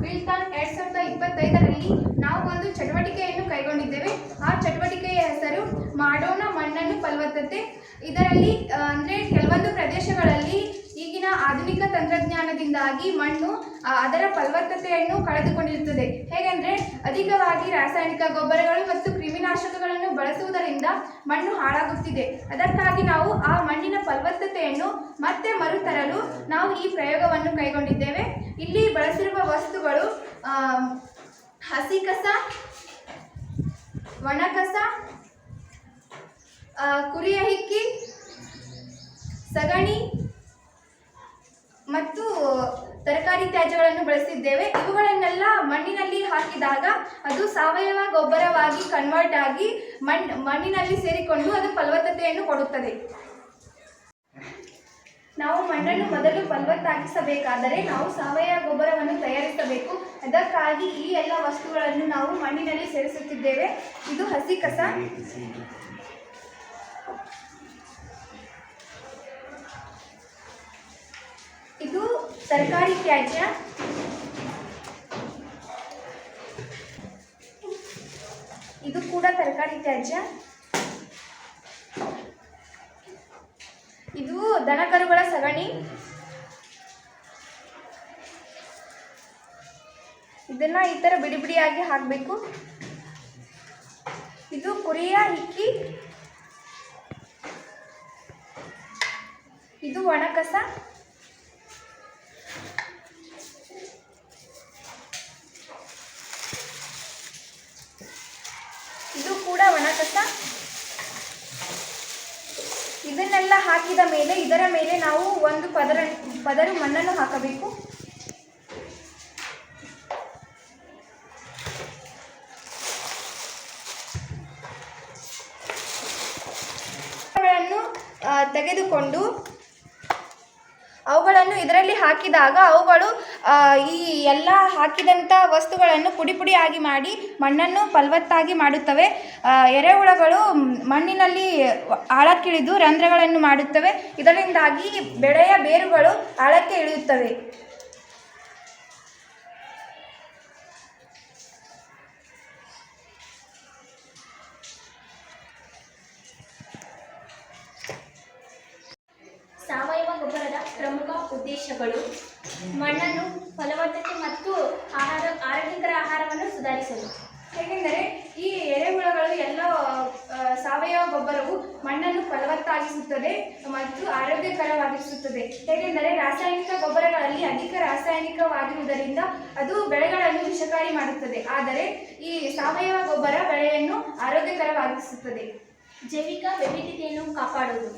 ಬೀಳ್ತಾನ್ 2025ರಲ್ಲಿ ನಾವು ಒಂದು ಚಟುವಟಿಕೆಯನ್ನು ಕೈಗೊಂಡಿದ್ದೇವೆ. ಆ ಚಟುವಟಿಕೆಯ ಹೆಸರು ಮಾಡೋಣ ಮಣ್ಣನ್ನು ಫಲವತ್ತತೆ. ಇದರಲ್ಲಿ ಅಂದರೆ ಕೆಲವೊಂದು ಪ್ರದೇಶಗಳಲ್ಲಿ ಈಗಿನ ಆಧುನಿಕ ತಂತ್ರಜ್ಞಾನದಿಂದಾಗಿ ಮಣ್ಣು ಅದರ ಫಲವತ್ತತೆಯನ್ನು ಕಳೆದುಕೊಂಡಿರುತ್ತದೆ. ಹೇಗೆಂದರೆ ಅಧಿಕವಾಗಿ ರಾಸಾಯನಿಕ ಗೊಬ್ಬರಗಳು ಮತ್ತು ಕ್ರಿಮಿನಾಶಕಗಳನ್ನು ಬಳಸುವುದರಿಂದ ಮಣ್ಣು ಹಾಳಾಗುತ್ತಿದೆ. ಅದಕ್ಕಾಗಿ ನಾವು ಆ ಮಣ್ಣಿನ ಫಲವತ್ತತೆಯನ್ನು ಮತ್ತೆ ಮರುತರಲು ನಾವು ಈ ಪ್ರಯೋಗವನ್ನು ಕೈಗೊಂಡಿದ್ದೇವೆ. ಇಲ್ಲಿ ಬಳಸಿರುವ ವಸ್ತುಗಳು ಹಸಿ ಕಸ, ಒಣ ಕಸ, ಕುರಿಯ ಹಿಕ್ಕಿ, ಸಗಣಿ ಮತ್ತು ತರಕಾರಿ ತ್ಯಾಜ್ಯಗಳನ್ನು ಬಳಸಿದ್ದೇವೆ. ಇವುಗಳನ್ನೆಲ್ಲ ಮಣ್ಣಿನಲ್ಲಿ ಹಾಕಿದಾಗ ಅದು ಸಾವಯವ ಗೊಬ್ಬರವಾಗಿ ಕನ್ವರ್ಟ್ ಆಗಿ ಮಣ್ಣಿನಲ್ಲಿ ಸೇರಿಕೊಂಡು ಅದು ಫಲವತ್ತತೆಯನ್ನು ಕೊಡುತ್ತದೆ. ನಾವು ಮಣ್ಣನ್ನು ಮೊದಲು ಫಲವತ್ತಾಗಿಸಬೇಕಾದರೆ ನಾವು ಸಾವಯವ ಗೊಬ್ಬರವನ್ನು ತಯಾರಿಸಬೇಕು. ಅದಕ್ಕಾಗಿ ಈ ಎಲ್ಲ ವಸ್ತುಗಳನ್ನು ನಾವು ಮಣ್ಣಿನಲ್ಲಿ ಸೇರಿಸುತ್ತಿದ್ದೇವೆ. ಇದು ಹಸಿ ಕಸ, ಇದು ತರಕಾರಿ ತ್ಯಾಜ್ಯ, ಇದು ಕೂಡ ತರಕಾರಿ ತ್ಯಾಜ್ಯ, ಇದು ದನಕರುಗಳ ಸಗಣಿ, ಇದನ್ನ ಈ ಥರ ಬಿಡಿ ಬಿಡಿಯಾಗಿ ಹಾಕಬೇಕು. ಇದು ಕುರಿಯ ಹಿಕ್ಕಿ, ಇದು ಒಣ ಕಸ, ಇದು ಕೂಡ ಒಣ ಕಸ. ಇದನ್ನೆಲ್ಲ ಹಾಕಿದ ಮೇಲೆ ಇದರ ಮೇಲೆ ನಾವು ಒಂದು ಪದರು ಮಣ್ಣನ್ನು ಹಾಕಬೇಕು. ತೆಗೆದುಕೊಂಡು ಅವುಗಳನ್ನು ಇದರಲ್ಲಿ ಹಾಕಿದಾಗ ಅವುಗಳು ಈ ಎಲ್ಲ ಹಾಕಿದಂಥ ವಸ್ತುಗಳನ್ನು ಪುಡಿ ಪುಡಿಯಾಗಿ ಮಾಡಿ ಮಣ್ಣನ್ನು ಫಲವತ್ತಾಗಿ ಮಾಡುತ್ತವೆ. ಎರೆಹುಳಗಳು ಮಣ್ಣಿನಲ್ಲಿ ಆಳಕ್ಕಿಳಿದು ರಂಧ್ರಗಳನ್ನು ಮಾಡುತ್ತವೆ. ಇದರಿಂದಾಗಿ ಬೆಳೆಯ ಬೇರುಗಳು ಆಳಕ್ಕೆ ಇಳಿಯುತ್ತವೆ. ಸಾವಯವ ಗೊಬ್ಬರದ ಪ್ರಮುಖ ಉದ್ದೇಶಗಳು: ಮಣ್ಣನ್ನು ಫಲವತ್ತತೆ ಮತ್ತು ಆರೋಗ್ಯಕರ ಆಹಾರವನ್ನು ಸುಧಾರಿಸಲು. ಹೇಗೆಂದರೆ ಈ ಎರೆಹುಳಗಳು ಎಲ್ಲ ಸಾವಯವ ಗೊಬ್ಬರವು ಮಣ್ಣನ್ನು ಫಲವತ್ತಾಗಿಸುತ್ತದೆ ಮತ್ತು ಆರೋಗ್ಯಕರವಾಗಿಸುತ್ತದೆ. ಹೇಗೆಂದರೆ ರಾಸಾಯನಿಕ ಗೊಬ್ಬರಗಳಲ್ಲಿ ಅಧಿಕ ರಾಸಾಯನಿಕವಾಗಿರುವುದರಿಂದ ಅದು ಬೆಳೆಗಳನ್ನು ವಿಷಕಾರಿ ಮಾಡುತ್ತದೆ. ಆದರೆ ಈ ಸಾವಯವ ಗೊಬ್ಬರ ಬೆಳೆಯನ್ನು ಆರೋಗ್ಯಕರವಾಗಿಸುತ್ತದೆ. ಜೈವಿಕ ವೈವಿಧ್ಯತೆಯನ್ನು ಕಾಪಾಡುವುದು,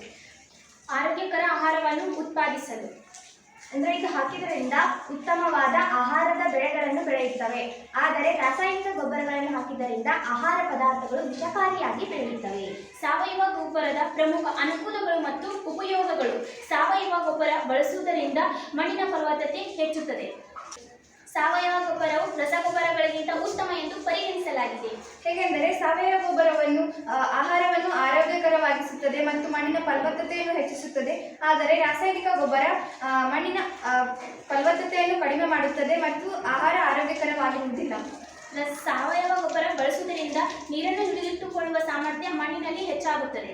ಆರೋಗ್ಯಕರ ಆಹಾರವನ್ನು ಉತ್ಪಾದಿಸಲು. ಅಂದರೆ ಇದು ಹಾಕಿದ್ರಿಂದ ಉತ್ತಮವಾದ ಆಹಾರದ ಬೆಳೆಗಳನ್ನು ಬೆಳೆಯುತ್ತವೆ. ಆದರೆ ರಾಸಾಯನಿಕ ಗೊಬ್ಬರಗಳನ್ನು ಹಾಕಿದ್ದರಿಂದ ಆಹಾರ ಪದಾರ್ಥಗಳು ವಿಷಕಾರಿಯಾಗಿ ಬೆಳೆಯುತ್ತವೆ. ಸಾವಯವ ಗೊಬ್ಬರದ ಪ್ರಮುಖ ಅನುಕೂಲಗಳು ಮತ್ತು ಉಪಯೋಗಗಳು: ಸಾವಯವ ಗೊಬ್ಬರ ಬಳಸುವುದರಿಂದ ಮಣ್ಣಿನ ಫಲವತ್ತತೆ ಹೆಚ್ಚುತ್ತದೆ. ಸಾವಯವ ಗೊಬ್ಬರವು ರಸಗೊಬ್ಬರಗಳಿಗಿಂತ ಉತ್ತಮ ಎಂದು ಪರಿಗಣಿಸಲಾಗಿದೆ. ಹೇಗೆಂದರೆ ಸಾವಯವ ಗೊಬ್ಬರವನ್ನು ಆಹಾರವನ್ನು ಆರೋಗ್ಯಕರವಾಗಿಸುತ್ತದೆ ಮತ್ತು ಮಣ್ಣಿನ ಫಲವತ್ತತೆಯನ್ನು ಹೆಚ್ಚಿಸುತ್ತದೆ. ಆದರೆ ರಾಸಾಯನಿಕ ಗೊಬ್ಬರ ಮಣ್ಣಿನ ಫಲವತ್ತತೆಯನ್ನು ಕಡಿಮೆ ಮಾಡುತ್ತದೆ ಮತ್ತು ಆಹಾರ ಆರೋಗ್ಯಕರವಾಗಿರುವುದಿಲ್ಲ. ಸಾವಯವ ಗೊಬ್ಬರ ಬಳಸುವುದರಿಂದ ನೀರನ್ನು ಹಿಡಿದಿಟ್ಟುಕೊಳ್ಳುವ ಸಾಮರ್ಥ್ಯ ಮಣ್ಣಿನಲ್ಲಿ ಹೆಚ್ಚಾಗುತ್ತದೆ.